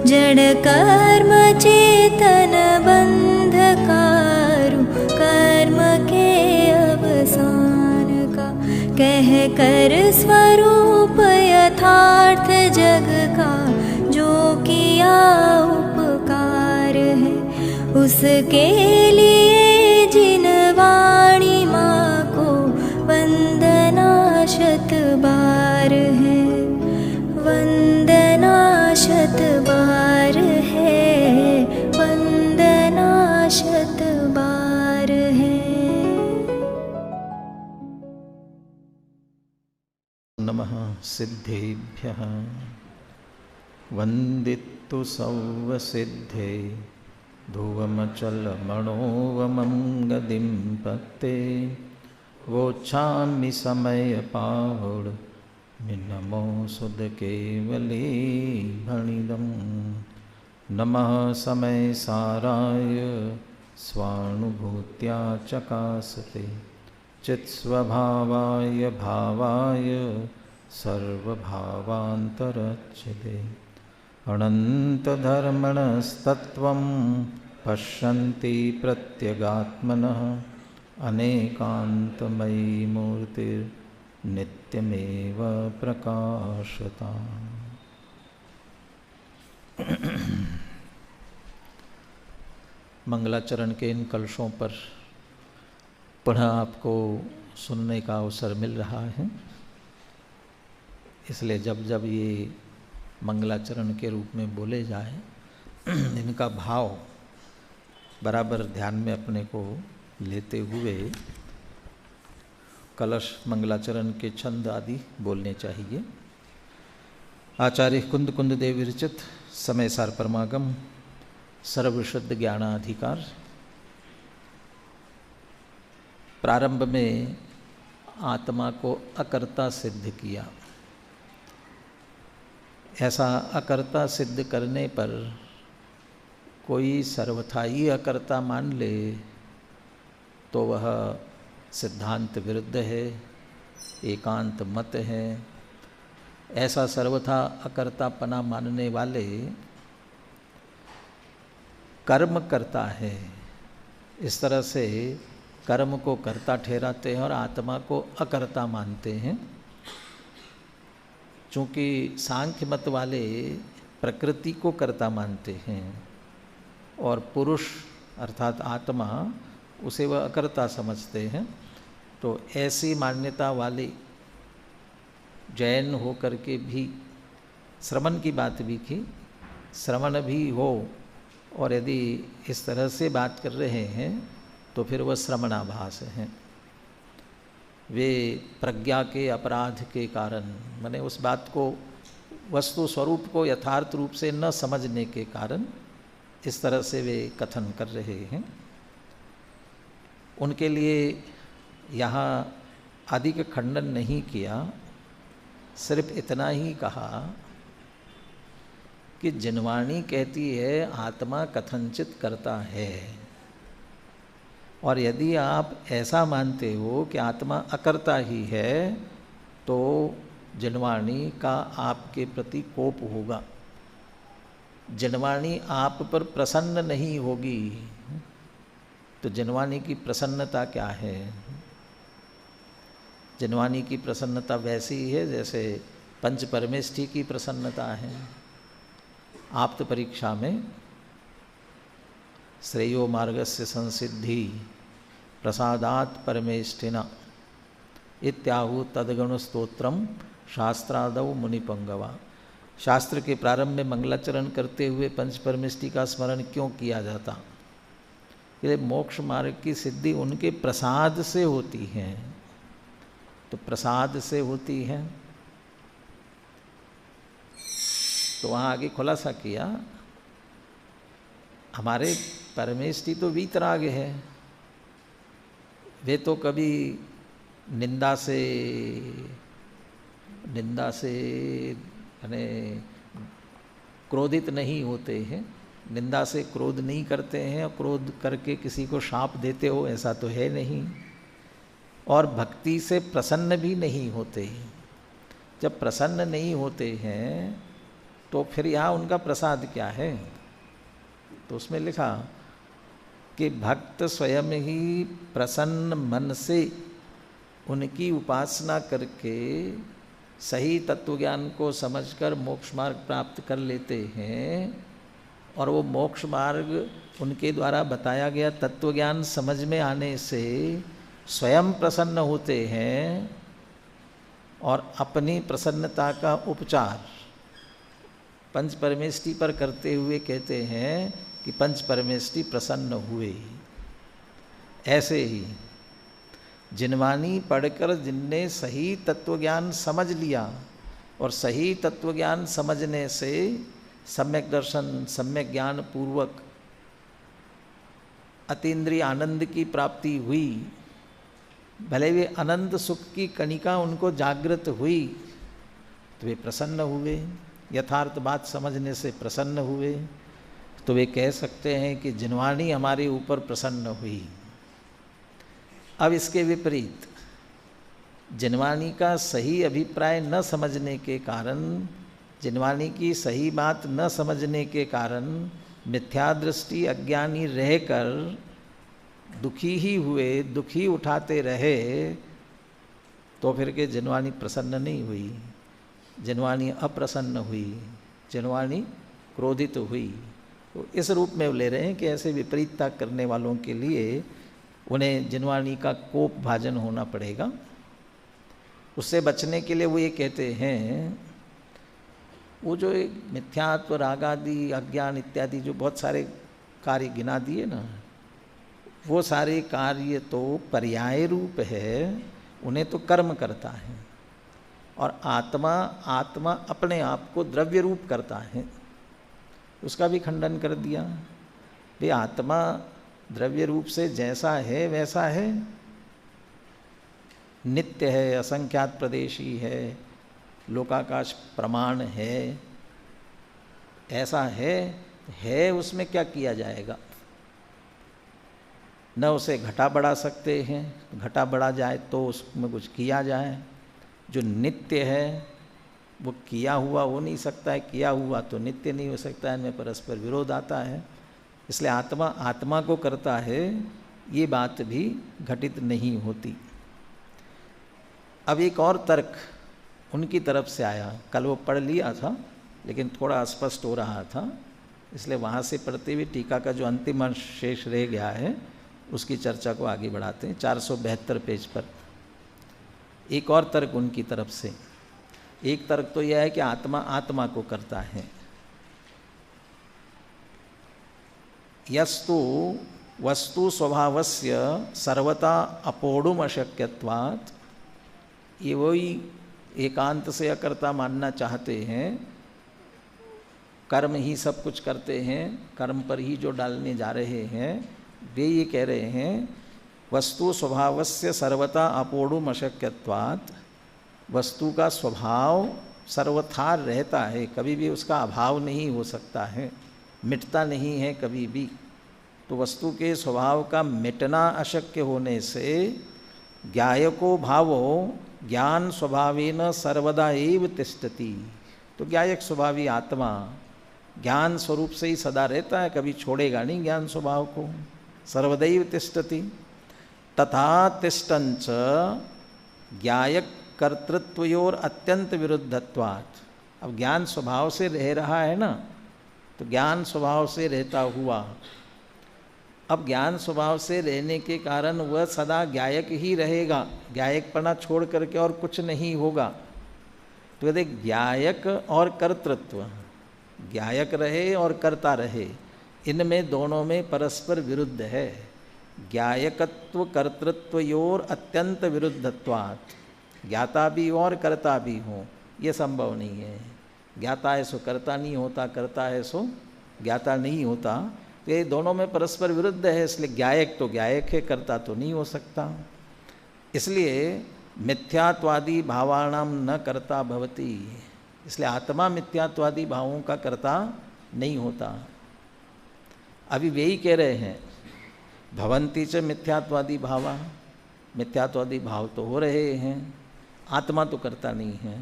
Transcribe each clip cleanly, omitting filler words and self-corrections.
जड़ कर्म चेतन बंधकारु कर्म के अवसान का। कह कर स्वरूप यथार्थ जग का जो किया उपकार है, उसके लिए जिन वाणी माँ को वंदना शत बार है, वंदना शत बार है, वंदना शत बार है। नमः सिद्धेभ्यः वन्दितु सौवसिद्धे ध्रुवमचलमणोवमं गतिं पत्ते वोच्छामि समयपावुड मिनमो सुध केवली भणिदम्। नमः समय साराय स्वानुभूत्या चकासते चित्स्वभावाय भावाय सर्वभावान्तरच्युते। अनन्तधर्मणस्तत्त्वं पश्यन्ति प्रत्यगात्मनः अनेकान्तमयी मूर्तिर्नित्यमेव प्रकाशता। मंगलाचरण के इन कलशों पर पुनः आपको सुनने का अवसर मिल रहा है, इसलिए जब जब ये मंगलाचरण के रूप में बोले जाए इनका भाव बराबर ध्यान में अपने को लेते हुए कलश मंगलाचरण के छंद आदि बोलने चाहिए। आचार्य कुंद कुंद देव विरचित समय सार परमागम सर्वशुद्ध ज्ञानाधिकार। प्रारंभ में आत्मा को अकर्ता सिद्ध किया। ऐसा अकर्ता सिद्ध करने पर कोई सर्वथा ही अकर्ता मान ले तो वह सिद्धांत विरुद्ध है, एकांत मत है। ऐसा सर्वथा अकर्तापना मानने वाले कर्म करता है, इस तरह से कर्म को कर्ता ठहराते हैं और आत्मा को अकर्ता मानते हैं। चूँकि सांख्य मत वाले प्रकृति को कर्ता मानते हैं और पुरुष अर्थात आत्मा उसे वह अकर्ता समझते हैं, तो ऐसी मान्यता वाले जैन हो करके भी श्रवण की बात भी की, श्रवण भी हो और यदि इस तरह से बात कर रहे हैं तो फिर वह श्रवणाभास हैं। वे प्रज्ञा के अपराध के कारण माने उस बात को वस्तु स्वरूप को यथार्थ रूप से न समझने के कारण इस तरह से वे कथन कर रहे हैं। उनके लिए यहाँ आदि का खंडन नहीं किया, सिर्फ इतना ही कहा कि जिनवाणी कहती है आत्मा कथनचित करता है, और यदि आप ऐसा मानते हो कि आत्मा अकर्ता ही है तो जिनवाणी का आपके प्रति कोप होगा, जिनवाणी आप पर प्रसन्न नहीं होगी। तो जिनवाणी की प्रसन्नता क्या है? जिनवाणी की प्रसन्नता वैसी ही है जैसे पंच परमेष्ठी की प्रसन्नता है। आप्त परीक्षा में श्रेयो मार्गस्य संसिद्धि प्रसादात परमेष्ठिना इत्याहु तदगुण स्तोत्रम शास्त्रादौ मुनिपंगवा। शास्त्र के प्रारंभ में मंगलाचरण करते हुए पंच परमेष्ठि का स्मरण क्यों किया जाता? ये मोक्ष मार्ग की सिद्धि उनके प्रसाद से होती है। तो प्रसाद से होती है तो वहाँ आगे खुलासा किया, हमारे परमेष्ठी तो वीतराग है, वे तो कभी निंदा से यानी क्रोधित नहीं होते हैं, निंदा से क्रोध नहीं करते हैं और क्रोध करके किसी को शाप देते हो ऐसा तो है नहीं, और भक्ति से प्रसन्न भी नहीं होते। जब प्रसन्न नहीं होते हैं तो फिर यहाँ उनका प्रसाद क्या है? तो उसमें लिखा कि भक्त स्वयं ही प्रसन्न मन से उनकी उपासना करके सही तत्वज्ञान को समझकर मोक्ष मार्ग प्राप्त कर लेते हैं, और वो मोक्ष मार्ग उनके द्वारा बताया गया तत्वज्ञान समझ में आने से स्वयं प्रसन्न होते हैं और अपनी प्रसन्नता का उपचार पंच परमेष्टि पर करते हुए कहते हैं कि पंच परमेष्टि प्रसन्न हुए। ऐसे ही जिनवाणी पढ़कर जिनने सही तत्वज्ञान समझ लिया और सही तत्वज्ञान समझने से सम्यक दर्शन, सम्यक ज्ञान पूर्वक अतीन्द्रिय आनंद की प्राप्ति हुई, भले वे अनंत सुख की कणिका उनको जागृत हुई, तो वे प्रसन्न हुए। यथार्थ बात समझने से प्रसन्न हुए, तो वे कह सकते हैं कि जिनवाणी हमारे ऊपर प्रसन्न हुई। अब इसके विपरीत जिनवाणी का सही अभिप्राय न समझने के कारण, जिनवाणी की सही बात न समझने के कारण मिथ्या दृष्टि अज्ञानी रहकर दुखी ही हुए, दुखी उठाते रहे, तो फिर के जिनवाणी प्रसन्न नहीं हुई, जिनवाणी अप्रसन्न हुई, जिनवाणी क्रोधित हुई। तो इस रूप में ले रहे हैं कि ऐसे विपरीतता करने वालों के लिए उन्हें जिनवाणी का कोप भाजन होना पड़ेगा। उससे बचने के लिए वो ये कहते हैं, वो जो एक मिथ्यात्व, रागादि, अज्ञान इत्यादि जो बहुत सारे कार्य गिना दिए ना, वो सारे कार्य तो पर्याय रूप है, उन्हें तो कर्म करता है, और आत्मा अपने आप को द्रव्य रूप करता है। उसका भी खंडन कर दिया। ये आत्मा द्रव्य रूप से जैसा है वैसा है, नित्य है, असंख्यात प्रदेशी है, लोकाकाश प्रमाण है, ऐसा है, उसमें क्या किया जाएगा? न उसे घटा बढ़ा सकते हैं, घटा बढ़ा जाए तो उसमें कुछ किया जाए। जो नित्य है वो किया हुआ हो नहीं सकता है, किया हुआ तो नित्य नहीं हो सकता है, इनमें परस्पर विरोध आता है। इसलिए आत्मा को करता है, ये बात भी घटित नहीं होती। अब एक और तर्क उनकी तरफ से आया, कल वो पढ़ लिया था लेकिन थोड़ा अस्पष्ट हो रहा था, इसलिए वहाँ से पढ़ते हुए टीका का जो अंतिम अंश शेष रह गया है उसकी चर्चा को आगे बढ़ाते हैं। 472 पेज पर एक और तर्क उनकी तरफ से। एक तर्क तो यह है कि आत्मा को करता है। यस्तु वस्तु स्वभावस्य सर्वथा अपोढ़ुम अशक्यत्वात्, ये वही एकांत से अकर्ता मानना चाहते हैं, कर्म ही सब कुछ करते हैं, कर्म पर ही जो डालने जा रहे हैं, वे ये कह रहे हैं वस्तु स्वभावस्य सर्वथा अपोढ़ुम अशक्यत्वात्, वस्तु का स्वभाव सर्वथा रहता है, कभी भी उसका अभाव नहीं हो सकता है, मिटता नहीं है कभी भी। तो वस्तु के स्वभाव का मिटना अशक्य होने से ज्ञायको भावो ज्ञान स्वभावेन सर्वदा एव तिष्ठति, तो ज्ञायक स्वभावी आत्मा ज्ञान स्वरूप से ही सदा रहता है, कभी छोड़ेगा नहीं ज्ञान स्वभाव को। सर्वदैव तिष्ठति तथा तिष्ठञ्च ज्ञायक कर्तृत्वयोर अत्यंत विरुद्धत्वात्। अब ज्ञान स्वभाव से रह रहा है ना, तो ज्ञान स्वभाव से रहता हुआ, अब ज्ञान स्वभाव से रहने के कारण वह सदा ज्ञायक ही रहेगा, ज्ञायकपना छोड़ करके और कुछ नहीं होगा। तो यदि ज्ञायक और कर्तृत्व, ज्ञायक रहे और कर्ता रहे, इनमें दोनों में परस्पर विरुद्ध है। ज्ञायकत्व कर्तृत्वयोर अत्यंत विरुद्धत्वात्, ज्ञाता भी हो और कर्ता भी हो, ये संभव नहीं है। ज्ञाता है सो कर्ता नहीं होता, कर्ता है सो ज्ञाता नहीं होता, तो ये दोनों में परस्पर विरुद्ध है। इसलिए ज्ञायक तो ज्ञायक है, कर्ता तो नहीं हो सकता। इसलिए मिथ्यात्वादी भावाणाम न कर्ता भवति, इसलिए आत्मा मिथ्यात्वादी भावों का कर्ता नहीं होता। अभी वे ही कह रहे हैं भवन्ति च मिथ्यात्वादी भावा, मिथ्यात्वादी भाव तो हो रहे हैं, आत्मा तो करता नहीं है,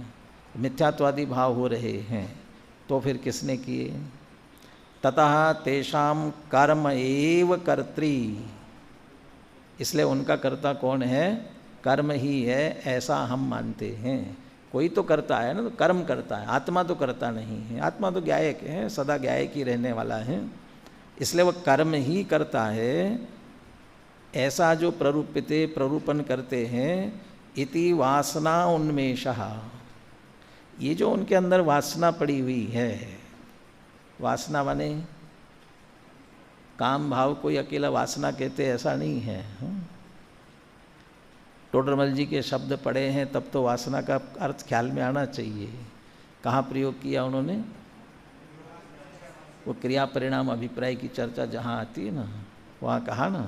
मिथ्यात्वादी भाव हो रहे हैं। तो फिर किसने किए? ततः तेषां कर्म एव कर्त्री, इसलिए उनका कर्ता कौन है? कर्म ही है, ऐसा हम मानते हैं। कोई तो करता है ना, तो कर्म करता है, आत्मा तो करता नहीं है। आत्मा तो ज्ञायक है, सदा ज्ञायक ही रहने वाला है, इसलिए वह कर्म ही करता है। ऐसा जो प्ररूपिते प्ररूपण करते हैं, इति वासना उन्मेषः, ये जो उनके अंदर वासना पड़ी हुई है, वासना माने काम भाव कोई अकेला वासना कहते ऐसा नहीं है। टोडरमल जी के शब्द पढ़े हैं तब तो वासना का अर्थ ख्याल में आना चाहिए। कहाँ प्रयोग किया उन्होंने? वो क्रिया परिणाम अभिप्राय की चर्चा जहाँ आती है ना, वहाँ कहा ना,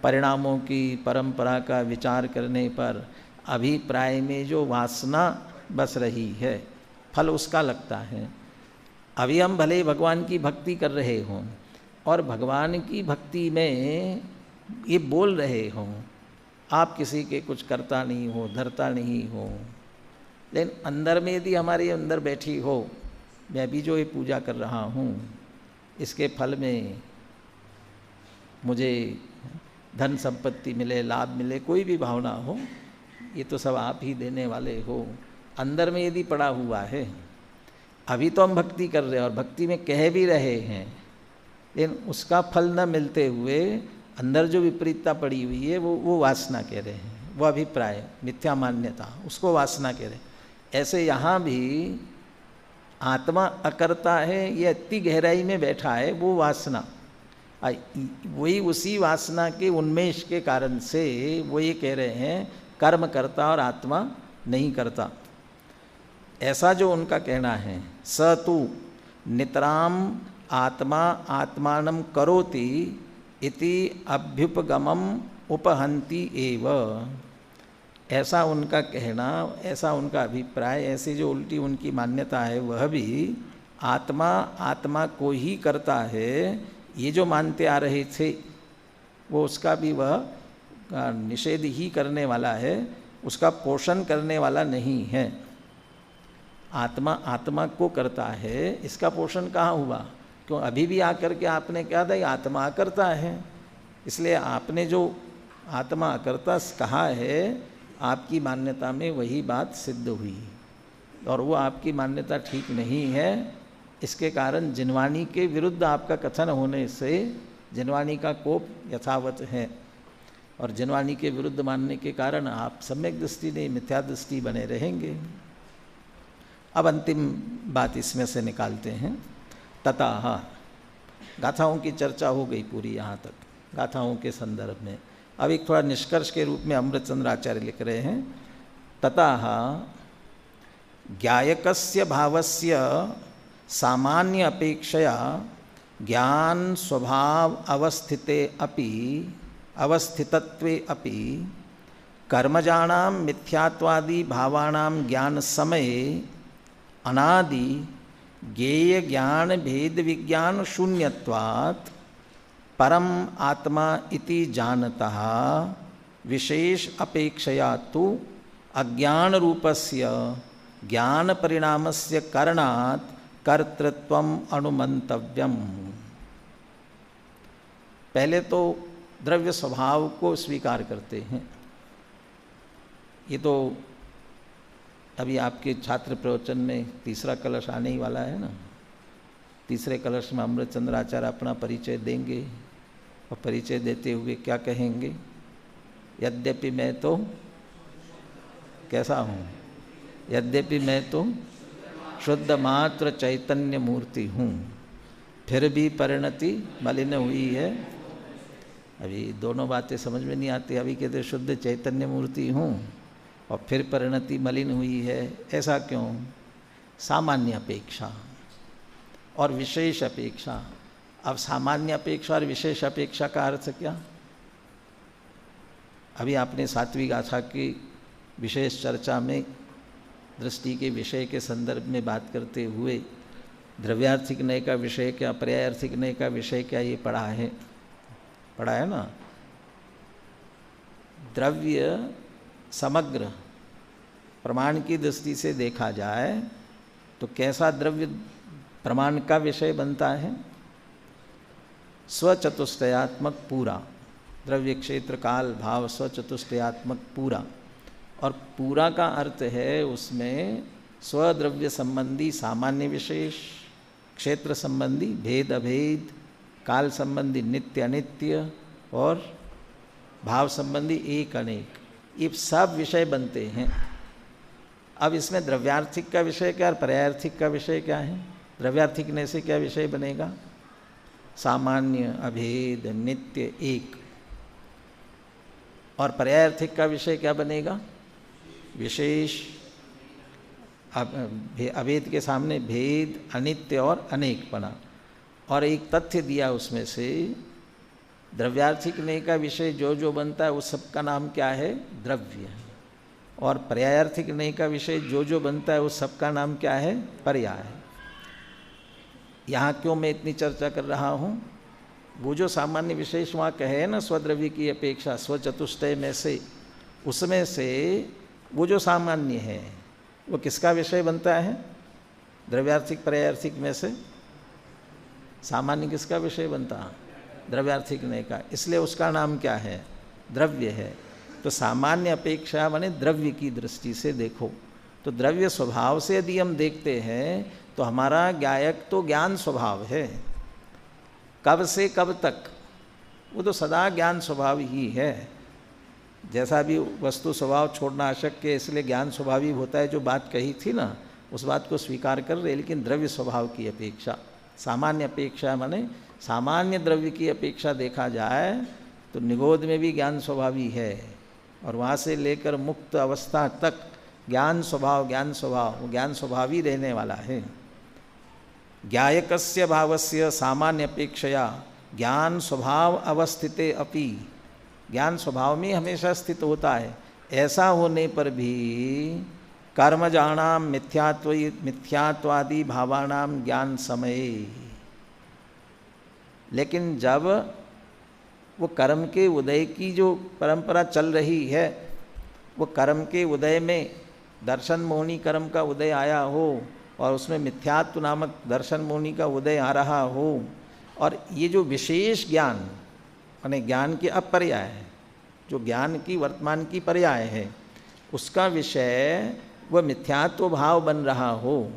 परिणामों की परंपरा का विचार करने पर अभिप्राय में जो वासना बस रही है, फल उसका लगता है। अभी हम भले भगवान की भक्ति कर रहे हों और भगवान की भक्ति में ये बोल रहे हों, आप किसी के कुछ करता नहीं हो, धरता नहीं हो, लेकिन अंदर में यदि हमारे अंदर बैठी हो, मैं भी जो ये पूजा कर रहा हूँ, इसके फल में मुझे धन संपत्ति मिले, लाभ मिले, कोई भी भावना हो, ये तो सब आप ही देने वाले हो, अंदर में यदि पड़ा हुआ है। अभी तो हम भक्ति कर रहे हैं और भक्ति में कह भी रहे हैं, लेकिन उसका फल न मिलते हुए अंदर जो विपरीतता पड़ी हुई है वो वासना कह रहे हैं, वो अभिप्राय, मिथ्या मान्यता, उसको वासना कह रहे हैं। ऐसे यहाँ भी आत्मा अकर्ता है, ये इतनी गहराई में बैठा है, वो वासना, वही उसी वासना के उन्मेष के कारण से वो ये कह रहे हैं कर्म करता और आत्मा नहीं करता। ऐसा जो उनका कहना है, स तु नितराम आत्मा आत्मानं करोति इति अभ्युपगमम उपहंति एव, ऐसा उनका कहना, ऐसा उनका अभिप्राय, ऐसी जो उल्टी उनकी मान्यता है, वह भी आत्मा आत्मा को ही करता है, ये जो मानते आ रहे थे वो उसका भी वह निषेध ही करने वाला है, उसका पोषण करने वाला नहीं है। आत्मा आत्मा को करता है, इसका पोषण कहाँ हुआ? क्यों अभी भी आकर के आपने क्या था, आत्मा अकर्ता है, इसलिए आपने जो आत्मा अकर्ता कहा है, आपकी मान्यता में वही बात सिद्ध हुई और वो आपकी मान्यता ठीक नहीं है। इसके कारण जिनवाणी के विरुद्ध आपका कथन होने से जिनवाणी का कोप यथावत है और जिनवाणी के विरुद्ध मानने के कारण आप सम्यक दृष्टि नहीं, मिथ्या दृष्टि बने रहेंगे। अब अंतिम बात इसमें से निकालते हैं। तथा, गाथाओं की चर्चा हो गई पूरी यहाँ तक, गाथाओं के संदर्भ में। अब एक थोड़ा निष्कर्ष के रूप में अमृतचंद्र आचार्य लिख रहे हैं, ततः ज्ञायकस्य भावस्य सामान्य अपेक्षया ज्ञान स्वभाव अवस्थितत्वे अपि कर्मजानां मिथ्यात्वादि भावानां ज्ञान समये अनादि ज्ञेय ज्ञान भेद विज्ञान शून्यत्वात् परम आत्मा इति जानतः विशेष अपेक्षया तो अज्ञान रूपस्य ज्ञान परिणामस्य कारणात् कर्तृत्वम अनुमंतव्यम। पहले तो द्रव्य स्वभाव को स्वीकार करते हैं। ये तो अभी आपके छात्र प्रवचन में तीसरा कलश आने ही वाला है ना। तीसरे कलश में अमृतचंद्र आचार्य अपना परिचय देंगे और परिचय देते हुए क्या कहेंगे? यद्यपि मैं तो कैसा हूँ? यद्यपि मैं तो शुद्ध मात्र चैतन्य मूर्ति हूँ, फिर भी परिणति मलिन हुई है। अभी दोनों बातें समझ में नहीं आती। अभी कहते शुद्ध चैतन्य मूर्ति हूँ और फिर परिणति मलिन हुई है, ऐसा क्यों? सामान्य अपेक्षा और विशेष अपेक्षा। अब सामान्य अपेक्षा और विशेष अपेक्षा का अर्थ क्या? अभी आपने सात्विक गाथा की विशेष चर्चा में दृष्टि के विषय के संदर्भ में बात करते हुए द्रव्यार्थिक नय का विषय क्या, पर्यायार्थिक नय का विषय क्या, ये पढ़ा है ना। द्रव्य समग्र प्रमाण की दृष्टि से देखा जाए तो कैसा द्रव्य प्रमाण का विषय बनता है स्वचतुष्टयात्मक पूरा, द्रव्य क्षेत्र काल भाव स्वचतुष्टयात्मक पूरा। और पूरा का अर्थ है उसमें स्वद्रव्य संबंधी सामान्य विशेष, क्षेत्र संबंधी भेद अभेद, काल संबंधी नित्य अनित्य और भाव संबंधी एक अनेक, ये सब विषय बनते हैं। अब इसमें द्रव्यार्थिक का विषय क्या और पर्यायार्थिक का विषय क्या है? द्रव्यार्थिकने से क्या विषय बनेगा? सामान्य, अभेद, नित्य, एक। और पर्यायार्थिक का विषय क्या बनेगा? विशेष, अभेद के सामने भेद, अनित्य और अनेकपना। और एक तथ्य दिया उसमें से, द्रव्यार्थिकने का विषय जो जो बनता है उस सब का नाम क्या है? द्रव्य। और पर्यायार्थिकने का विषय जो जो बनता है उस सब का नाम क्या है? पर्याय। यहाँ क्यों मैं इतनी चर्चा कर रहा हूँ? वो जो सामान्य विशेष वहाँ कहे ना स्वद्रव्य की अपेक्षा स्वचतुष्टय में से, उसमें से वो जो सामान्य है वो किसका विषय बनता है? द्रव्यार्थिक पर्यायार्थिक में से सामान्य किसका विषय बनता है? द्रव्यार्थिकने का। इसलिए उसका नाम क्या है? द्रव्य है। तो सामान्य अपेक्षा माने द्रव्य की दृष्टि से देखो, तो द्रव्य स्वभाव से यदि हम देखते हैं तो हमारा ज्ञायक तो ज्ञान स्वभाव है। कब से कब तक? वो तो सदा ज्ञान स्वभाव ही है। जैसा भी वस्तु स्वभाव छोड़ना अशक्य है, इसलिए ज्ञान स्वभावी होता है, जो बात कही थी ना उस बात को स्वीकार कर रहे। लेकिन द्रव्य स्वभाव की अपेक्षा, सामान्य अपेक्षा माने सामान्य द्रव्य की अपेक्षा देखा जाए तो निगोद में भी ज्ञान स्वभावी है, और वहाँ से लेकर मुक्त अवस्था तक ज्ञान स्वभाव वो ज्ञान स्वभावी रहने वाला है। ज्ञायकस्य भावस्य सामान्य अपेक्षया ज्ञान स्वभाव अवस्थिते अपि, ज्ञान स्वभाव में हमेशा स्थित होता है। ऐसा होने पर भी कर्मजाणाम मिथ्यात्वादि भावानाम ज्ञान समये, लेकिन जब वो कर्म के उदय की जो परंपरा चल रही है, वो कर्म के उदय में दर्शन मोहिनी कर्म का उदय आया हो और उसमें मिथ्यात्व नामक दर्शन मोहिनी का उदय आ रहा हो, और ये जो विशेष ज्ञान माने ज्ञान के अपर्याय है, जो ज्ञान की वर्तमान की पर्याय है, उसका विषय वह मिथ्यात्व भाव बन रहा हो,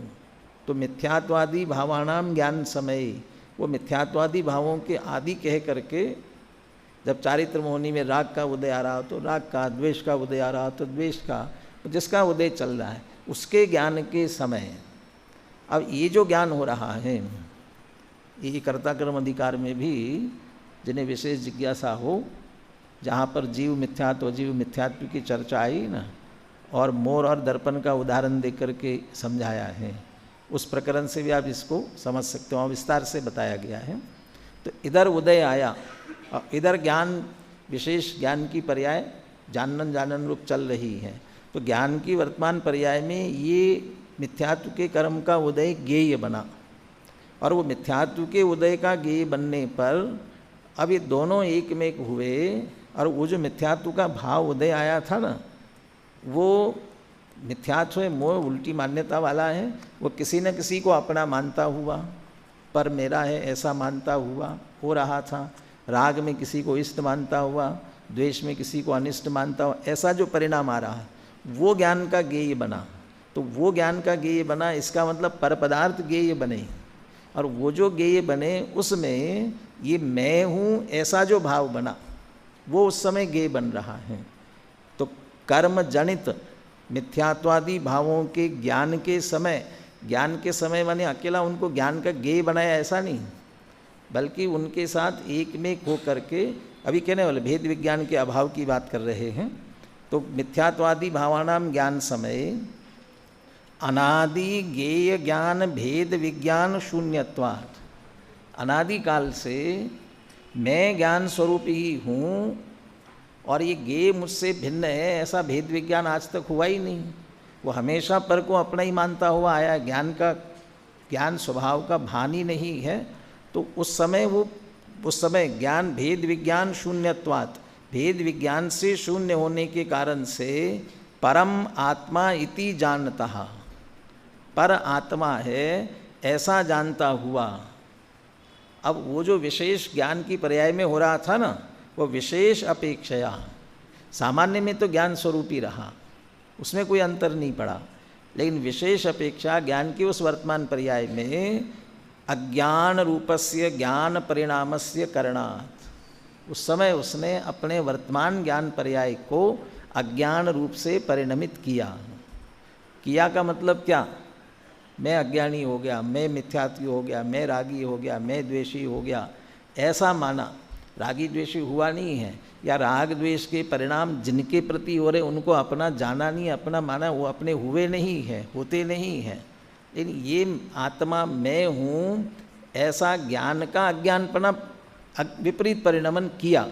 तो मिथ्यात्वादि भावानाम ज्ञान समय, वो मिथ्यात्वादि भावों के आदि कह करके जब चारित्र मोहिनी में राग का उदय आ रहा हो तो राग का, द्वेष का उदय आ रहा हो तो द्वेष का, जिसका उदय चल रहा है उसके ज्ञान के समय अब ये जो ज्ञान हो रहा है, ये कर्ता कर्म अधिकार में भी जिन्हें विशेष जिज्ञासा हो, जहाँ पर जीव मिथ्यात्व की चर्चा आई ना, और मोर और दर्पण का उदाहरण दे करके समझाया है, उस प्रकरण से भी आप इसको समझ सकते हो, विस्तार से बताया गया है। तो इधर उदय आया और इधर ज्ञान, विशेष ज्ञान की पर्याय जानन रूप चल रही है। तो ज्ञान की वर्तमान पर्याय में ये मिथ्यात्व के कर्म का उदय ज्ञेय बना, और वो मिथ्यात्व के उदय का ज्ञेय बनने पर अब ये दोनों एक में एक हुए, और वो जो मिथ्यात्व का भाव उदय आया था ना, वो मिथ्यात्व है, मोह उल्टी मान्यता वाला है, वो किसी न किसी को अपना मानता हुआ, पर मेरा है ऐसा मानता हुआ हो रहा था। राग में किसी को इष्ट मानता हुआ, द्वेष में किसी को अनिष्ट मानता हुआ, ऐसा जो परिणाम आ रहा है वो ज्ञान का ज्ञेय बना। तो वो ज्ञान का ज्ञेय बना, इसका मतलब पर पदार्थ ज्ञेय बने, और वो जो ज्ञेय बने उसमें ये मैं हूँ ऐसा जो भाव बना वो उस समय ज्ञेय बन रहा है। तो कर्म जनित मिथ्यात्वादि भावों के ज्ञान के समय माने अकेला उनको ज्ञान का ज्ञेय बनाया ऐसा नहीं, बल्कि उनके साथ एक में हो करके, अभी कहने वाले भेद विज्ञान के अभाव की बात कर रहे हैं। तो मिथ्यात्वादि भावानाम ज्ञान समय अनादि ज्ञेय ज्ञान भेद विज्ञान शून्यत्वात्, अनादि काल से मैं ज्ञान स्वरूप ही हूँ और ये ज्ञेय मुझसे भिन्न है, ऐसा भेद विज्ञान आज तक हुआ ही नहीं। वो हमेशा पर को अपना ही मानता हुआ आया, ज्ञान स्वभाव का भान ही नहीं है। तो उस समय ज्ञान भेद विज्ञान शून्यत्वात्, भेद विज्ञान से शून्य होने के कारण से परम आत्मा इति जानता, पर आत्मा है ऐसा जानता हुआ। अब वो जो विशेष ज्ञान की पर्याय में हो रहा था ना, वो विशेष अपेक्षया, सामान्य में तो ज्ञान स्वरूप ही रहा, उसमें कोई अंतर नहीं पड़ा, लेकिन विशेष अपेक्षा ज्ञान की उस वर्तमान पर्याय में अज्ञान रूपस्य ज्ञान परिणामस्य करणात्, उस समय उसने अपने वर्तमान ज्ञान पर्याय को अज्ञान रूप से परिणमित किया। किया का मतलब क्या? मैं अज्ञानी हो गया, मैं मिथ्यात्वी हो गया, मैं रागी हो गया, मैं द्वेषी हो गया, ऐसा माना। रागी द्वेषी हुआ नहीं है, या राग द्वेष के परिणाम जिनके प्रति हो रहे उनको अपना जाना नहीं, अपना माना, वो अपने हुए नहीं है, होते नहीं हैं। लेकिन ये आत्मा मैं हूँ, ऐसा ज्ञान का अज्ञानपना विपरीत परिणमन किया।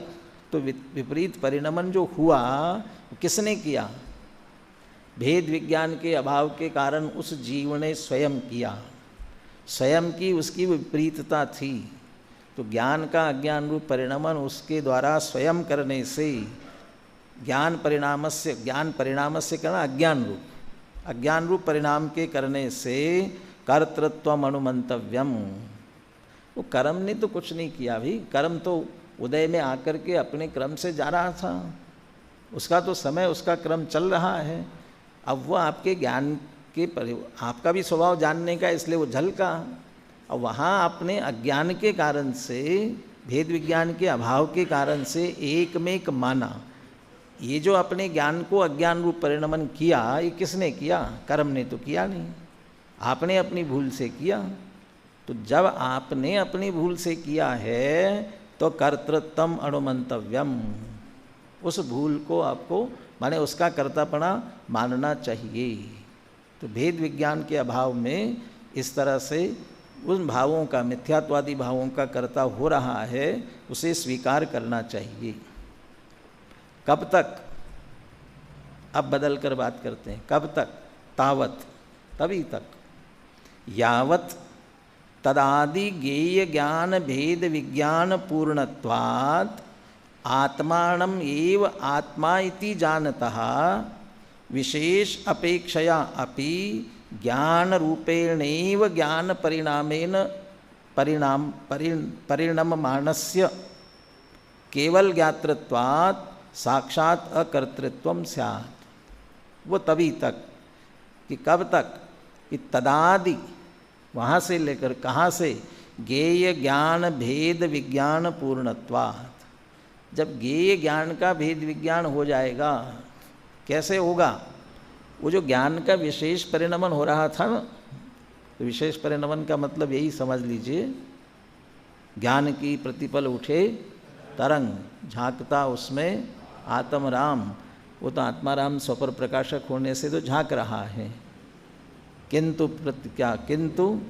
तो विपरीत परिणमन जो हुआ किसने किया? भेद विज्ञान के अभाव के कारण उस जीव ने स्वयं किया। स्वयं की उसकी विपरीतता थी, तो ज्ञान का अज्ञान रूप परिणमन उसके द्वारा स्वयं करने से ज्ञान परिणामस्य करना अज्ञान रूप परिणाम के करने से कर्तृत्वम अनुमंतव्यम। वो कर्म ने तो कुछ नहीं किया भाई, कर्म तो उदय में आकर के अपने क्रम से जा रहा था, उसका तो समय, उसका क्रम चल रहा है। अब वो आपके ज्ञान के आपका भी स्वभाव जानने का, इसलिए वो झलका। और वहाँ अपने अज्ञान के कारण से, भेद विज्ञान के अभाव के कारण से एक में एक माना। ये जो अपने ज्ञान को अज्ञान रूप परिणमन किया, ये किसने किया? कर्म ने तो किया नहीं, आपने अपनी भूल से किया। तो जब आपने अपनी भूल से किया है तो कर्तृत्वम अनुमंतव्यम, उस भूल को आपको माने उसका कर्तापना मानना चाहिए। तो भेद विज्ञान के अभाव में इस तरह से उन भावों का, मिथ्यात्वादी भावों का कर्ता हो रहा है, उसे स्वीकार करना चाहिए। कब तक? अब बदल कर बात करते हैं। कब तक? तावत, तभी तक, यावत तदादि ज्ञेय ज्ञान भेद विज्ञान पूर्णत्वात् आत्मानम एव आत्मा इति जानतः विशेष अपेक्षया अपि ज्ञान रूपेणैव ज्ञान परिणममानस्य केवल ज्ञातृत्वात् साक्षात अकर्तृत्वम स्यात्। वो तभी तक कि कब तक? कि तदादि, वहाँ से लेकर कहाँ से? ज्ञेय ज्ञान भेद विज्ञान पूर्णत्वात्। जब ज्ञेय ज्ञान का भेद विज्ञान हो जाएगा, कैसे होगा? वो जो ज्ञान का विशेष परिणमन हो रहा था ना, तो विशेष परिणमन का मतलब यही समझ लीजिए, ज्ञान की प्रतिपल उठे तरंग, झांकता उसमें आत्मराम। वो तो आत्माराम स्वपर प्रकाशक होने से तो झांक रहा है, किंतु क्या? किंतु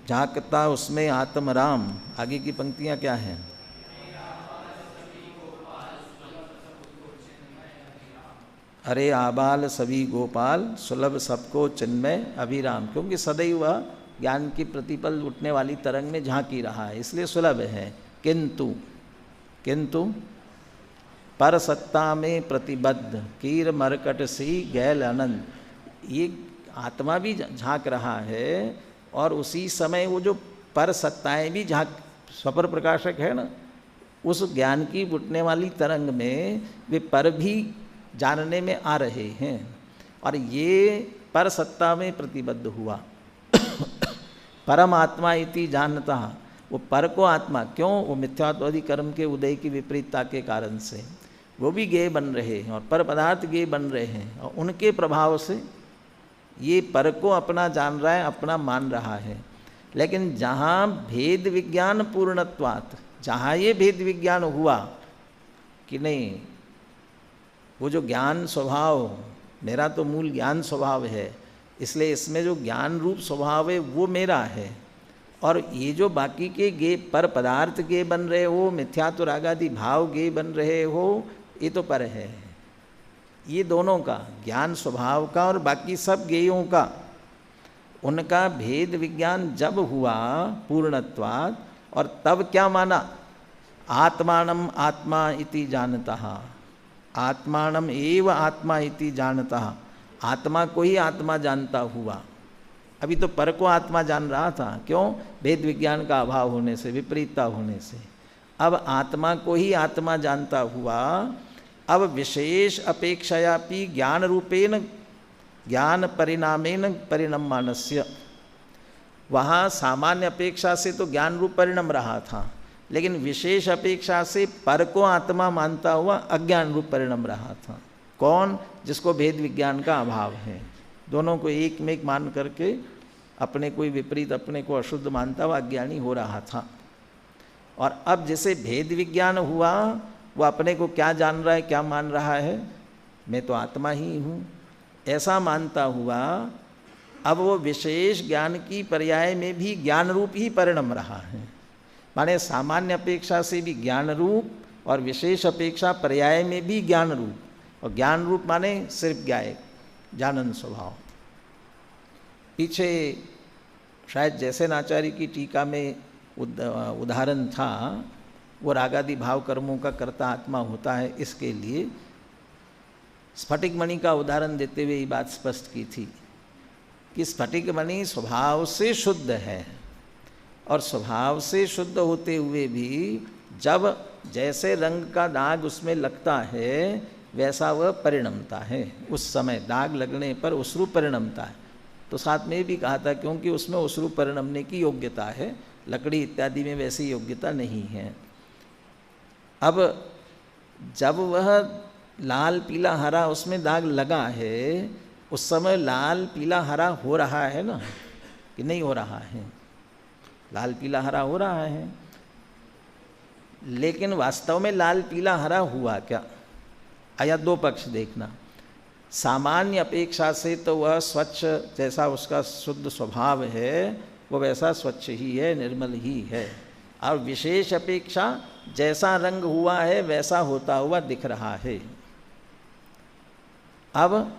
झांकता उसमें आत्मराम। आगे की पंक्तियां क्या हैं? अरे आबाल सभी गोपाल सुलभ सबको चिन्मय अभिराम। क्योंकि सदैव वह ज्ञान की प्रतिपल उठने वाली तरंग में झांक ही रहा है, इसलिए सुलभ है। किंतु पर सत्ता में प्रतिबद्ध कीर मरकट सी गैल अनंत। ये आत्मा भी झांक रहा है और उसी समय वो जो पर सत्ताएं भी झांक, स्वपर प्रकाशक है ना, उस ज्ञान की उठने वाली तरंग में वे पर भी जानने में आ रहे हैं। और ये पर सत्ता में प्रतिबद्ध हुआ। परमात्मा इति जानता, वो पर को आत्मा, क्यों? वो मिथ्यात्वादी कर्म के उदय की विपरीतता के कारण से वो भी ज्ञेय बन रहे हैं और पर पदार्थ ज्ञेय बन रहे हैं, और उनके प्रभाव से ये पर को अपना जान रहा है, अपना मान रहा है। लेकिन जहाँ भेद विज्ञान पूर्णत्वात्, जहाँ ये भेद विज्ञान हुआ कि नहीं, वो जो ज्ञान स्वभाव, मेरा तो मूल ज्ञान स्वभाव है, इसलिए इसमें जो ज्ञान रूप स्वभाव है वो मेरा है, और ये जो बाकी के गे पर पदार्थ गे बन रहे हो, मिथ्यात्व रागादि भाव गे बन रहे हो, ये तो पर है। ये दोनों का, ज्ञान स्वभाव का और बाकी सब गेयों का, उनका भेद विज्ञान जब हुआ पूर्णत्वात्, और तब क्या माना? आत्मानम आत्मा इति जानतः, आत्मानम एव आत्मा इति जानतः, आत्मा को ही आत्मा जानता हुआ। अभी तो पर को आत्मा जान रहा था, क्यों? भेद विज्ञान का अभाव होने से, विपरीतता होने से। अब आत्मा को ही आत्मा जानता हुआ अब विशेष अपेक्षयापि ज्ञान रूपेण ज्ञान परिणामेन परिणमानस्य, वहाँ सामान्य अपेक्षा से तो ज्ञान रूप परिणाम रहा था, लेकिन विशेष अपेक्षा से पर को आत्मा मानता हुआ अज्ञान रूप परिणाम रहा था। कौन? जिसको भेद विज्ञान का अभाव है। दोनों को एक में एक मान करके अपने को विपरीत, अपने को अशुद्ध मानता हुआ अज्ञानी हो रहा था। और अब जैसे भेद विज्ञान हुआ, वो अपने को क्या जान रहा है, क्या मान रहा है? मैं तो आत्मा ही हूँ, ऐसा मानता हुआ अब वो विशेष ज्ञान की पर्याय में भी ज्ञान रूप ही परिणम रहा है। माने सामान्य अपेक्षा से भी ज्ञान रूप और विशेष अपेक्षा पर्याय में भी ज्ञान रूप, और ज्ञान रूप माने सिर्फ ज्ञायक, जानन स्वभाव। पीछे शायद जैसे नाचार्य की टीका में उदाहरण था, वो रागादि भाव कर्मों का कर्ता आत्मा होता है, इसके लिए स्फटिक मणि का उदाहरण देते हुए ये बात स्पष्ट की थी कि स्फटिक मणि स्वभाव से शुद्ध है, और स्वभाव से शुद्ध होते हुए भी जब जैसे रंग का दाग उसमें लगता है वैसा वह परिणमता है। उस समय दाग लगने पर उसरूप परिणमता है। तो साथ में भी कहा था क्योंकि उसमें उसरूप परिणमने की योग्यता है, लकड़ी इत्यादि में वैसी योग्यता नहीं है। अब जब वह लाल पीला हरा उसमें दाग लगा है, उस समय लाल पीला हरा हो रहा है ना, कि नहीं हो रहा है? लाल पीला हरा हो रहा है, लेकिन वास्तव में लाल पीला हरा हुआ क्या? आया दो पक्ष देखना। सामान्य अपेक्षा से तो वह स्वच्छ, जैसा उसका शुद्ध स्वभाव है वो वैसा स्वच्छ ही है, निर्मल ही है। और विशेष अपेक्षा जैसा रंग हुआ है वैसा होता हुआ दिख रहा है। अब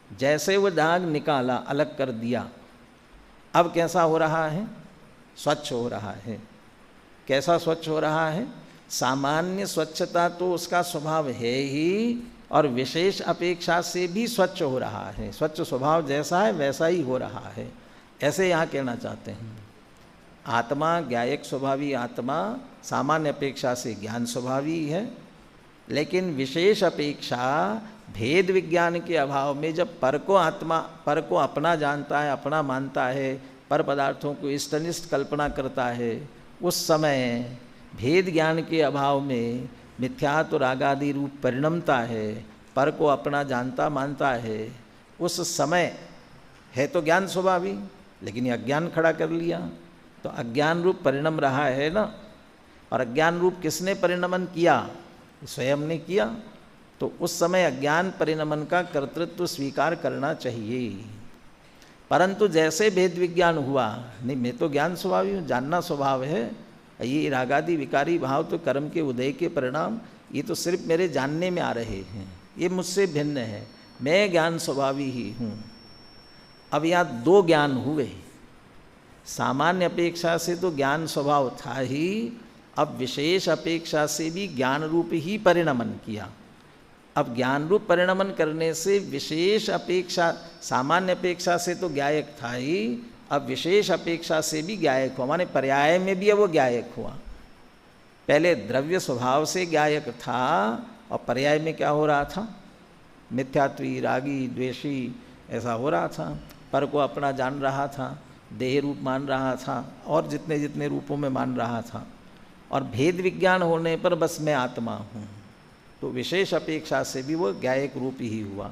जैसे वो दाग निकाला, अलग कर दिया, अब कैसा हो रहा है? स्वच्छ हो रहा है। कैसा स्वच्छ हो रहा है? सामान्य स्वच्छता तो उसका स्वभाव है ही, और विशेष अपेक्षा से भी स्वच्छ हो रहा है। स्वच्छ स्वभाव जैसा है वैसा ही हो रहा है, ऐसे यहाँ कहना चाहते हैं। आत्मा ज्ञायक स्वभावी आत्मा सामान्य अपेक्षा से ज्ञान स्वभावी है, लेकिन विशेष अपेक्षा भेद विज्ञान के अभाव में जब पर को आत्मा, पर को अपना जानता है, अपना मानता है, पर पदार्थों को इष्टनिष्ठ कल्पना करता है, उस समय भेद ज्ञान के अभाव में मिथ्यात्व रागादि रूप परिणमता है, पर को अपना जानता मानता है। उस समय है तो ज्ञान स्वभावी, लेकिन ये अज्ञान खड़ा कर लिया, तो अज्ञान रूप परिणम रहा है ना। और अज्ञान रूप किसने परिणमन किया? स्वयं ने किया। तो उस समय अज्ञान परिणमन का कर्तृत्व स्वीकार करना चाहिए। परंतु जैसे भेद विज्ञान हुआ, नहीं मैं तो ज्ञान स्वभावी हूँ, जानना स्वभाव है, ये रागादि विकारी भाव तो कर्म के उदय के परिणाम, ये तो सिर्फ मेरे जानने में आ रहे हैं, ये मुझसे भिन्न है, मैं ज्ञान स्वभावी ही हूँ। अब यहाँ दो ज्ञान हुए। सामान्य अपेक्षा से तो ज्ञान स्वभाव था ही, अब विशेष अपेक्षा से भी ज्ञान रूप ही परिणमन किया। अब ज्ञान रूप परिणमन करने से विशेष अपेक्षा, सामान्य अपेक्षा से तो ज्ञायक था ही, अब विशेष अपेक्षा से भी ज्ञायक हुआ, माने पर्याय में भी अब वो ज्ञायक हुआ। पहले द्रव्य स्वभाव से ज्ञायक था, और पर्याय में क्या हो रहा था? मिथ्यात्वी, रागी, द्वेषी ऐसा हो रहा था। पर को अपना जान रहा था, देह रूप मान रहा था, और जितने जितने रूपों में मान रहा था। और भेद विज्ञान होने पर बस मैं आत्मा हूँ, तो विशेष अपेक्षा से भी वो ज्ञायक रूप ही हुआ।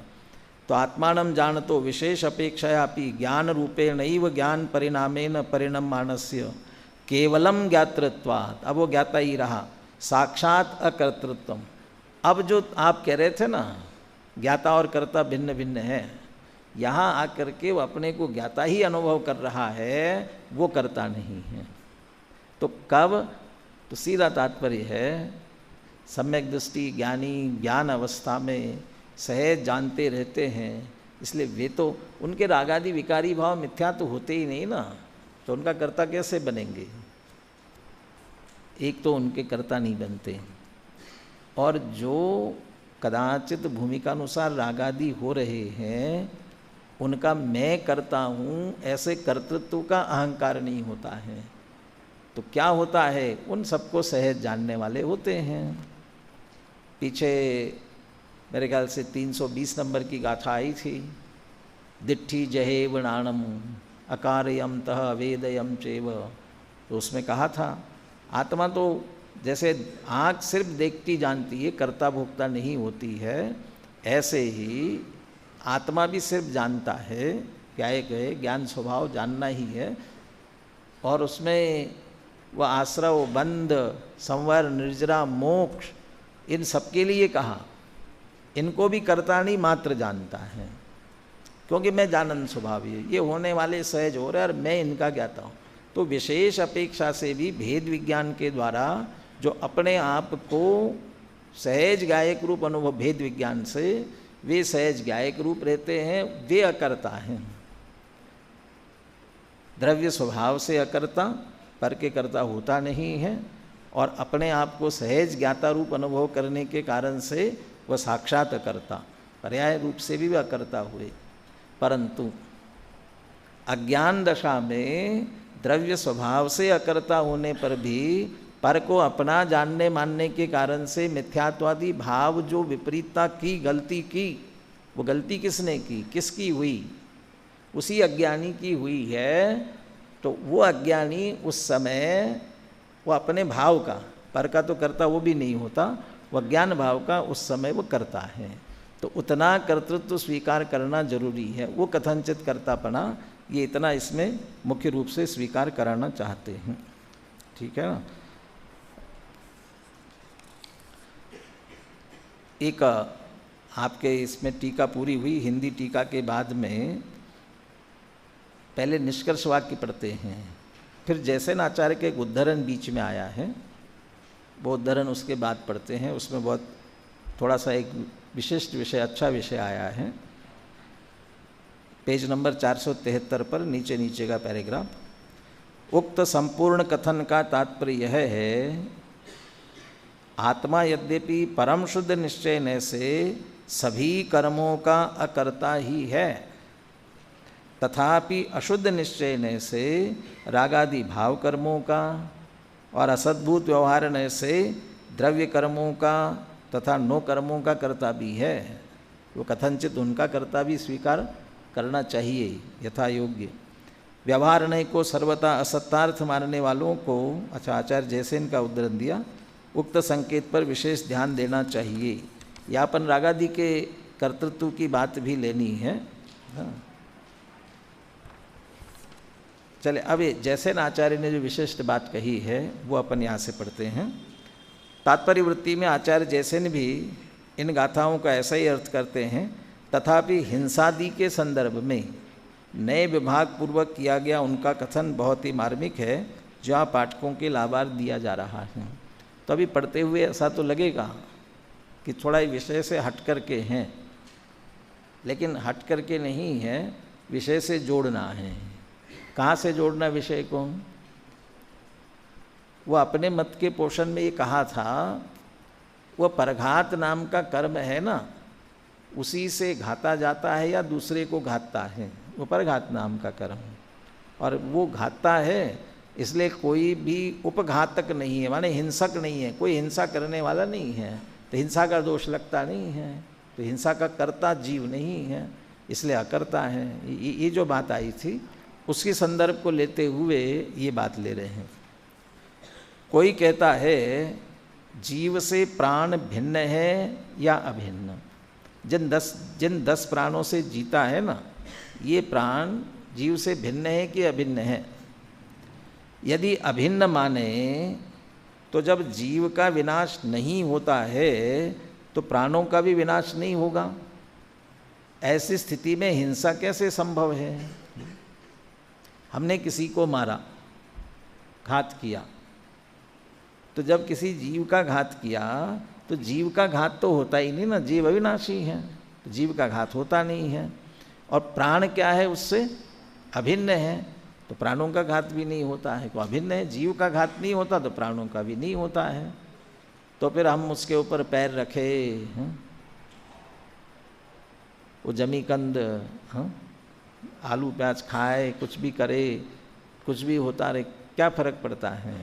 तो आत्मानं जानतो विशेष अपेक्षयापि ज्ञान रूपे नैव ज्ञान परिणामेन परिणमानस्य केवलम ज्ञातृत्वात्। अब वो ज्ञाता ही रहा, साक्षात अकर्तृत्वम। अब जो आप कह रहे थे ना ज्ञाता और कर्ता भिन्न भिन्न है, यहाँ आकर के वो अपने को ज्ञाता ही अनुभव कर रहा है, वो कर्ता नहीं है। तो कब? तो सीधा तात्पर्य है सम्यक दृष्टि ज्ञानी ज्ञान अवस्था में सहज जानते रहते हैं, इसलिए वे तो उनके रागादि विकारी भाव मिथ्या तो होते ही नहीं ना, तो उनका कर्ता कैसे बनेंगे? एक तो उनके कर्ता नहीं बनते, और जो कदाचित भूमिका अनुसार रागादि हो रहे हैं उनका मैं करता हूँ ऐसे कर्तृत्व का अहंकार नहीं होता है। तो क्या होता है, उन सबको सहज जानने वाले होते हैं। पीछे मेरे ख्याल से 320 नंबर की गाथा आई थी, दिट्ठी जहे वणाणम अकारयम तह अवेदयम चेव। तो उसमें कहा था आत्मा तो जैसे आँख सिर्फ देखती जानती है, कर्ता भोक्ता नहीं होती है, ऐसे ही आत्मा भी सिर्फ जानता है, क्या एक है ज्ञान स्वभाव जानना ही है। और उसमें वह आश्रव बंध संवर निर्जरा मोक्ष इन सबके लिए कहा, इनको भी कर्ता नहीं मात्र जानता है, क्योंकि मैं जानन स्वभाव है, ये होने वाले सहज हो रहे और मैं इनका ज्ञाता हूँ। तो विशेष अपेक्षा से भी भेद विज्ञान के द्वारा जो अपने आप को सहज गायक रूप अनुभव, भेद विज्ञान से वे सहज गायक रूप रहते हैं, वे अकर्ता हैं। द्रव्य स्वभाव से अकर्ता, पर के कर्ता होता नहीं है, और अपने आप को सहज ज्ञाता रूप अनुभव करने के कारण से वह साक्षात अकर्ता, पर्याय रूप से भी वह अकर्ता हुए। परंतु अज्ञान दशा में द्रव्य स्वभाव से अकर्ता होने पर भी पर को अपना जानने मानने के कारण से मिथ्यात्वादी भाव जो विपरीतता की, गलती की, वो गलती किसने की, किसकी हुई, उसी अज्ञानी की हुई है। तो वो अज्ञानी उस समय वो अपने भाव का, पर का तो करता वो भी नहीं होता, वह ज्ञान भाव का उस समय वो करता है। तो उतना कर्तृत्व स्वीकार करना जरूरी है। वो कथनचित कर्तापना ये इतना इसमें मुख्य रूप से स्वीकार कराना चाहते हैं। ठीक है ना। एक आपके इसमें टीका पूरी हुई, हिंदी टीका के बाद में पहले निष्कर्ष वाक्य पढ़ते हैं, फिर जैसे आचार्य के एक उद्धरण बीच में आया है, वो उद्धरण उसके बाद पढ़ते हैं। उसमें बहुत थोड़ा सा एक विशिष्ट विषय, अच्छा विषय आया है। पेज नंबर 473 पर नीचे नीचे का पैराग्राफ। उक्त संपूर्ण कथन का तात्पर्य यह है, आत्मा यद्यपि परम शुद्ध निश्चय से सभी कर्मों का अकर्ता ही है, तथापि अशुद्ध निश्चय से रागादि भाव कर्मों का और असद्भूत व्यवहार से द्रव्य कर्मों का तथा नो कर्मों का कर्ता भी है। वो कथनचित उनका कर्ता भी स्वीकार करना चाहिए यथा योग्य। व्यवहार नहीं को सर्वथा असत्यार्थ मानने वालों को, अच्छा आचार्य जैसे इनका उद्धरण दिया, उक्त संकेत पर विशेष ध्यान देना चाहिए। यापन रागादि के कर्तृत्व की बात भी लेनी है। हाँ। चले अब जैसे आचार्य ने जो विशिष्ट बात कही है वो अपन यहाँ से पढ़ते हैं। तात्पर्य वृत्ति में आचार्य जैसे ने भी इन गाथाओं का ऐसा ही अर्थ करते हैं, तथापि हिंसादि के संदर्भ में नए विभाग पूर्वक किया गया उनका कथन बहुत ही मार्मिक है, जहाँ पाठकों के लाभार्थ दिया जा रहा है। तो अभी पढ़ते हुए ऐसा तो लगेगा कि थोड़ा विषय से हट करके हैं, लेकिन हट करके नहीं है, विषय से जोड़ना है। कहाँ से जोड़ना विषय को? वो अपने मत के पोषण में ये कहा था, वह परघात नाम का कर्म है ना, उसी से घाता जाता है या दूसरे को घातता है, वो परघात नाम का कर्म, और वो घातता है, इसलिए कोई भी उपघातक नहीं है, माने हिंसक नहीं है, कोई हिंसा करने वाला नहीं है, तो हिंसा का दोष लगता नहीं है, तो हिंसा का कर्ता जीव नहीं है, इसलिए अकर्ता है। ये जो बात आई थी उसके संदर्भ को लेते हुए ये बात ले रहे हैं। कोई कहता है जीव से प्राण भिन्न है या अभिन्न, जिन 10 प्राणों से जीता है ना, ये प्राण जीव से भिन्न है कि अभिन्न है? यदि अभिन्न माने तो जब जीव का विनाश नहीं होता है तो प्राणों का भी विनाश नहीं होगा। ऐसी स्थिति में हिंसा कैसे संभव है? हमने किसी को मारा, घात किया, तो जब किसी जीव का घात किया तो जीव का घात तो होता ही नहीं ना, जीव अविनाशी है, तो जीव का घात होता नहीं है। और प्राण क्या है? उससे अभिन्न है, तो प्राणों का घात भी नहीं होता है। तो अभिन्न है, जीव का घात नहीं होता तो प्राणों का भी नहीं होता है। तो फिर हम उसके ऊपर पैर रखे, वो जमीकंद, आलू प्याज खाए, कुछ भी करे, कुछ भी होता रहे, क्या फर्क पड़ता है?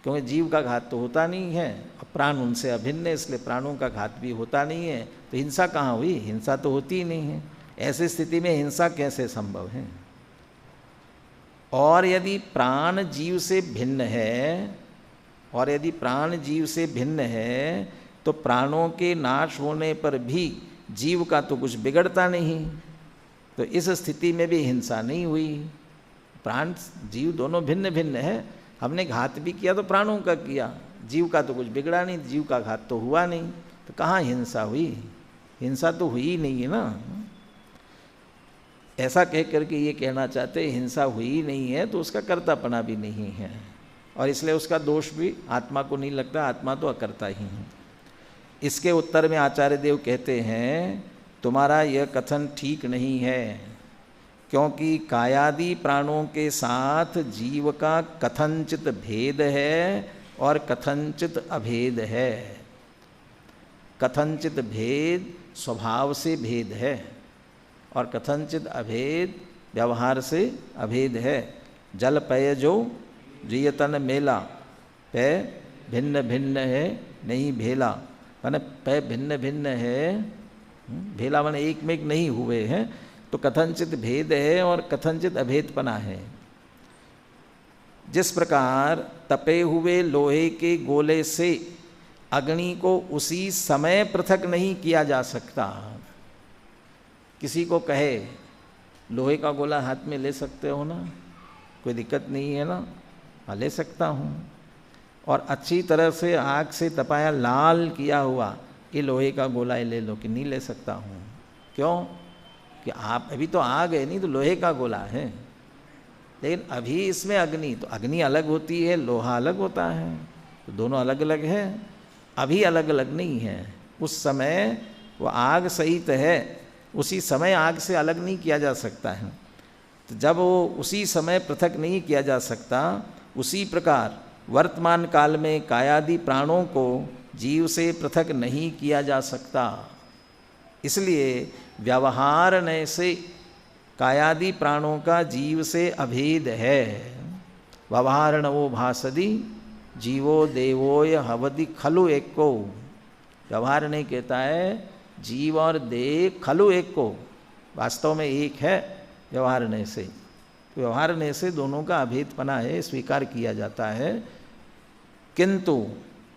क्योंकि जीव का घात तो होता नहीं है और प्राण उनसे अभिन्न है, इसलिए प्राणों का घात भी होता नहीं है, तो हिंसा कहाँ हुई? हिंसा तो होती ही नहीं है। ऐसी स्थिति में हिंसा कैसे संभव है? और यदि प्राण जीव से भिन्न है, और यदि प्राण जीव से भिन्न है, तो प्राणों के नाश होने पर भी जीव का तो कुछ बिगड़ता नहीं, तो इस स्थिति में भी हिंसा नहीं हुई। प्राण जीव दोनों भिन्न भिन्न है, हमने घात भी किया तो प्राणों का किया, जीव का तो कुछ बिगड़ा नहीं, जीव का घात तो हुआ नहीं, तो कहाँ हिंसा हुई? हिंसा तो हुई ही नहीं है ना। ऐसा कह करके ये कहना चाहते हिंसा हुई नहीं है तो उसका कर्तापना भी नहीं है, और इसलिए उसका दोष भी आत्मा को नहीं लगता, आत्मा तो अकर्ता ही है। इसके उत्तर में आचार्य देव कहते हैं तुम्हारा यह कथन ठीक नहीं है, क्योंकि कायादि प्राणों के साथ जीव का कथनचित भेद है और कथनचित अभेद है। कथनचित भेद स्वभाव से भेद है और कथनचित अभेद व्यवहार से अभेद है। जल पय जो जियतन मेला, पय भिन्न भिन्न है नहीं भेला, माने पय भिन्न भिन्न है, भेला माने एक में एक नहीं हुए हैं, तो कथनचित भेद है और कथनचित अभेदपना है। जिस प्रकार तपे हुए लोहे के गोले से अग्नि को उसी समय पृथक नहीं किया जा सकता। किसी को कहे लोहे का गोला हाथ में ले सकते हो ना, कोई दिक्कत नहीं है ना, हाँ ले सकता हूँ, और अच्छी तरह से आग से तपाया लाल किया हुआ ये लोहे का गोला ले लो, कि नहीं ले सकता हूँ। क्यों? कि आप अभी तो आग है नहीं, तो लोहे का गोला है, लेकिन अभी इसमें अग्नि, तो अग्नि अलग होती है, लोहा अलग होता है, तो दोनों अलग अलग है, अभी अलग अलग नहीं है। उस समय वो आग सहित है, उसी समय आग से अलग नहीं किया जा सकता है। तो जब वो उसी समय पृथक नहीं किया जा सकता, उसी प्रकार वर्तमान काल में कायादि प्राणों को जीव से पृथक नहीं किया जा सकता। इसलिए व्यवहारण्य से कायादि प्राणों का जीव से अभेद है। व्यवहारणवो भासदी जीवो देवोय हवदि खलु एको। व्यवहार नहीं कहता है जीव और देव खलु एको, वास्तव में एक है व्यवहारण्य से। व्यवहारण्य से दोनों का अभेदपना है, स्वीकार किया जाता है। किंतु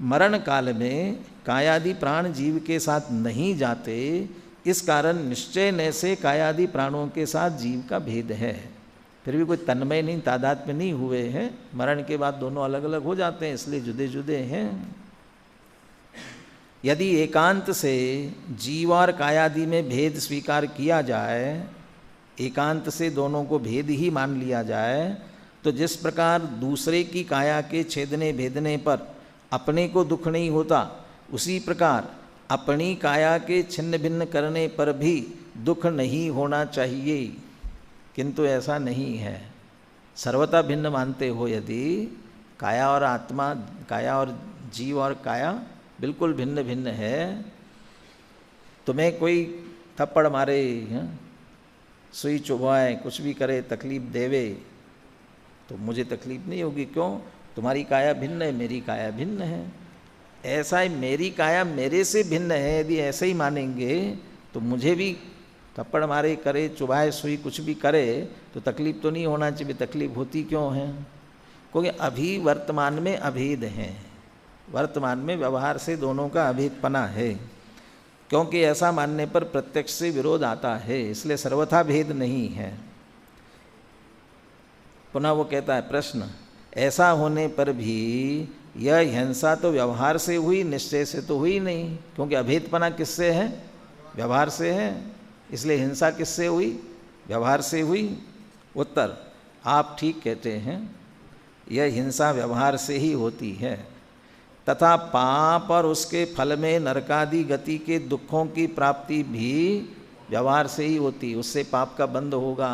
मरण काल में कायादि प्राण जीव के साथ नहीं जाते, इस कारण निश्चय न से कायादि प्राणों के साथ जीव का भेद है। फिर भी कोई तन्मय नहीं, तादात्म्य नहीं हुए हैं, मरण के बाद दोनों अलग अलग हो जाते हैं, इसलिए जुदे जुदे हैं। यदि एकांत से जीव और कायादि में भेद स्वीकार किया जाए, एकांत से दोनों को भेद ही मान लिया जाए, तो जिस प्रकार दूसरे की काया के छेदने भेदने पर अपने को दुख नहीं होता, उसी प्रकार अपनी काया के छिन्न भिन्न करने पर भी दुख नहीं होना चाहिए। किंतु ऐसा नहीं है। सर्वथा भिन्न मानते हो यदि, काया और आत्मा, काया और जीव और काया बिल्कुल भिन्न भिन्न है, तुम्हें कोई थप्पड़ मारे, सुई चुभवाए, कुछ भी करे, तकलीफ देवे, तो मुझे तकलीफ नहीं होगी। क्यों? तुम्हारी काया भिन्न है, मेरी काया भिन्न है। ऐसा ही मेरी काया मेरे से भिन्न है, यदि ऐसे ही मानेंगे तो मुझे भी थप्पड़ मारे, करे, चुभाए, सुई कुछ भी करे तो तकलीफ तो नहीं होना चाहिए। तकलीफ होती क्यों है? क्योंकि अभी वर्तमान में अभेद है, वर्तमान में व्यवहार से दोनों का अभेदपना है। क्योंकि ऐसा मानने पर प्रत्यक्ष से विरोध आता है, इसलिए सर्वथा भेद नहीं है। पुनः वो कहता है प्रश्न, ऐसा होने पर भी यह हिंसा तो व्यवहार से हुई, निश्चय से तो हुई नहीं, क्योंकि अभेदपना किससे है? व्यवहार से है। इसलिए हिंसा किससे हुई? व्यवहार से हुई। उत्तर, आप ठीक कहते हैं, यह हिंसा व्यवहार से ही होती है, तथा पाप और उसके फल में नरकादि गति के दुखों की प्राप्ति भी व्यवहार से ही होती। उससे पाप का बंध होगा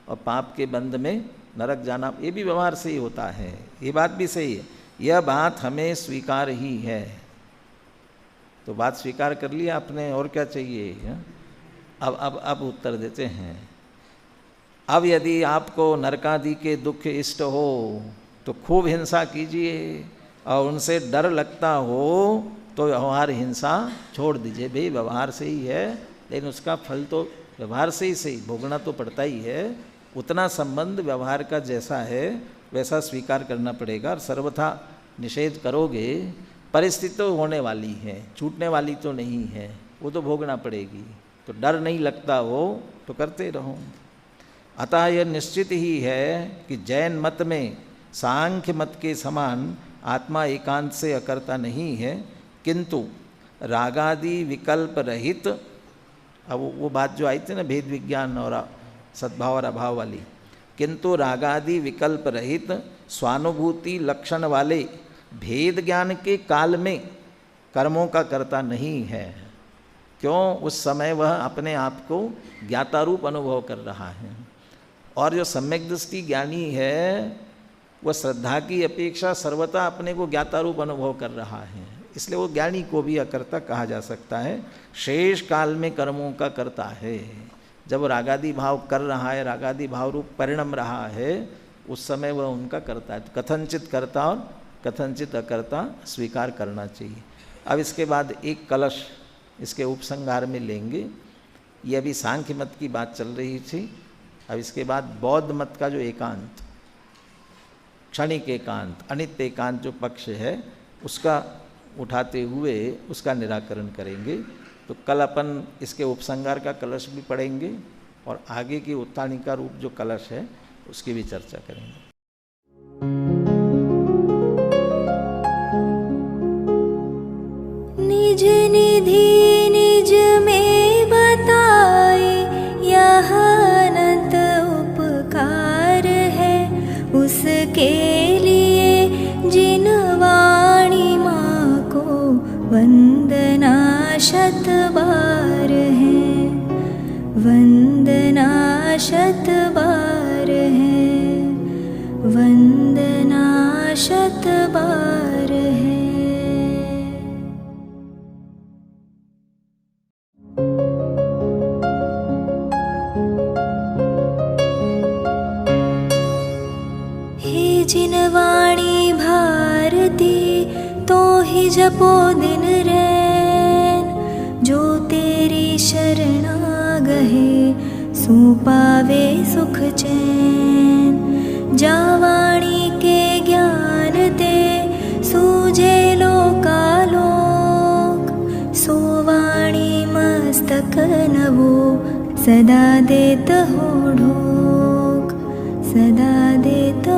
और पाप के बंध में नरक जाना, ये भी व्यवहार से ही होता है। ये बात भी सही है, यह बात हमें स्वीकार ही है। तो बात स्वीकार कर लिया आपने, और क्या चाहिए? अब उत्तर देते हैं। अब यदि आपको नरकादि के दुख इष्ट हो तो खूब हिंसा कीजिए, और उनसे डर लगता हो तो व्यवहार हिंसा छोड़ दीजिए। भाई व्यवहार से ही है, लेकिन उसका फल तो व्यवहार से ही सही भोगना तो पड़ता ही है। उतना संबंध व्यवहार का जैसा है वैसा स्वीकार करना पड़ेगा। और सर्वथा निषेध करोगे, परिस्थिति तो होने वाली है, छूटने वाली तो नहीं है, वो तो भोगना पड़ेगी। तो डर नहीं लगता हो तो करते रहो। अतः यह निश्चित ही है कि जैन मत में सांख्य मत के समान आत्मा एकांत से अकर्ता नहीं है, किंतु रागादि विकल्प रहित, अब वो बात जो आई थी ना भेद विज्ञान और सद्भाव और अभाव वाली, किंतु रागादि विकल्प रहित स्वानुभूति लक्षण वाले भेद ज्ञान के काल में कर्मों का कर्ता नहीं है। क्यों? उस समय वह अपने आप को ज्ञातारूप अनुभव कर रहा है। और जो सम्यक दृष्टि ज्ञानी है वह श्रद्धा की अपेक्षा सर्वथा अपने को ज्ञातारूप अनुभव कर रहा है, इसलिए वो ज्ञानी को भी अकर्ता कहा जा सकता है। शेष काल में कर्मों का कर्ता है। जब रागादि भाव कर रहा है, रागादि भाव रूप परिणम रहा है, उस समय वह उनका कर्ता है। तो कथनचित कर्ता और कथनचित अकर्ता स्वीकार करना चाहिए। अब इसके बाद एक कलश इसके उपसंहार में लेंगे। ये अभी सांख्य मत की बात चल रही थी। अब इसके बाद बौद्ध मत का जो एकांत, क्षणिक एकांत, अनित्य एकांत जो पक्ष है, उसका उठाते हुए उसका निराकरण करेंगे। तो कल अपन इसके उपसंहार का कलश भी पढ़ेंगे और आगे की उत्तानिका रूप जो कलश है उसकी भी चर्चा करेंगे। निज निधि निज में बताए, यह अनंत उपकार है उसके लिए जिन वाणी माँ को वंदना शत बार है, वंदना शत बार है, वंदना शत बार है। हे जिन वाणी भारती तो ही जपो दिन रैन, जो तेरी शरणा गहे सो पावे सुख चैन। जा वाणी के ज्ञान ते सूझे लोकालोक, सो वाणी मस्तक नवो सदा देत हो ढोक, सदा देत